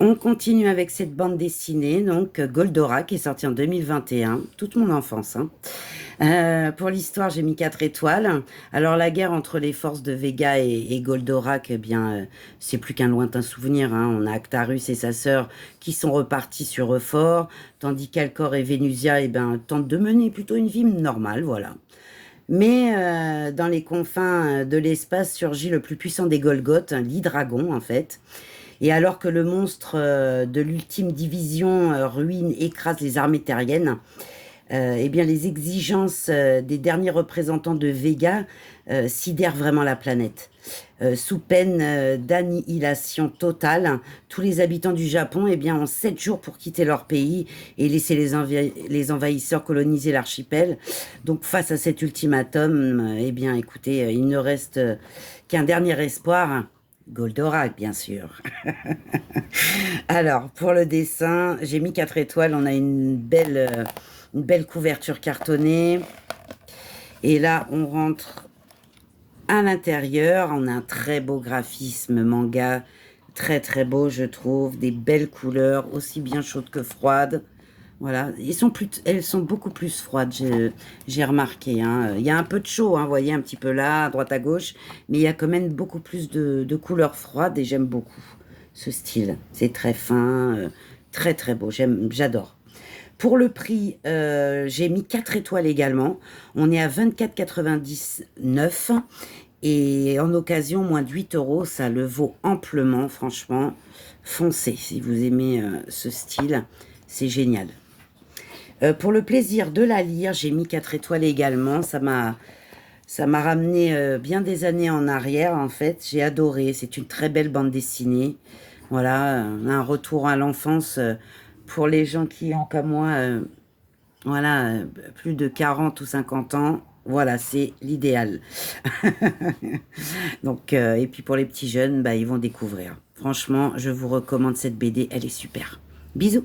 On continue avec cette bande dessinée, donc Goldorak, qui est sortie en 2021, toute mon enfance, hein. Pour l'histoire, j'ai mis 4 étoiles. Alors la guerre entre les forces de Vega et Goldorak, eh bien, c'est plus qu'un lointain souvenir, hein. On a Actarus et sa sœur qui sont repartis sur Euphor, tandis qu'Alcor et Vénusia, eh ben, tentent de mener plutôt une vie normale, voilà. Mais dans les confins de l'espace surgit le plus puissant des Golgoths, l'Hydragon en fait. Et alors que le monstre de l'ultime division ruine, écrase les armées terriennes, eh bien les exigences des derniers représentants de Vega sidèrent vraiment la planète. Sous peine d'annihilation totale, tous les habitants du Japon eh bien, ont 7 jours pour quitter leur pays et laisser les envahisseurs coloniser l'archipel. Donc face à cet ultimatum, eh bien écoutez, il ne reste qu'un dernier espoir. Goldorak, bien sûr. Alors, pour le dessin, j'ai mis 4 étoiles. On a une belle couverture cartonnée. Et là, on rentre à l'intérieur. On a un très beau graphisme manga. Très, très beau, je trouve. Des belles couleurs, aussi bien chaudes que froides. Voilà, elles sont beaucoup plus froides, j'ai remarqué, hein. Il y a un peu de chaud, hein, vous voyez, un petit peu là, à droite à gauche, mais il y a quand même beaucoup plus de couleurs froides et j'aime beaucoup ce style. C'est très fin, très très beau, j'adore. Pour le prix, j'ai mis 4 étoiles également. On est à 24,99 et en occasion, moins de 8 euros, ça le vaut amplement, franchement. Foncez si vous aimez ce style, c'est génial. Pour le plaisir de la lire, j'ai mis 4 étoiles également. Ça m'a ramené bien des années en arrière, en fait. J'ai adoré. C'est une très belle bande dessinée. Voilà, un retour à l'enfance pour les gens qui ont comme moi, voilà, plus de 40 ou 50 ans. Voilà, c'est l'idéal. Donc, et puis pour les petits jeunes, bah, ils vont découvrir. Franchement, je vous recommande cette BD. Elle est super. Bisous.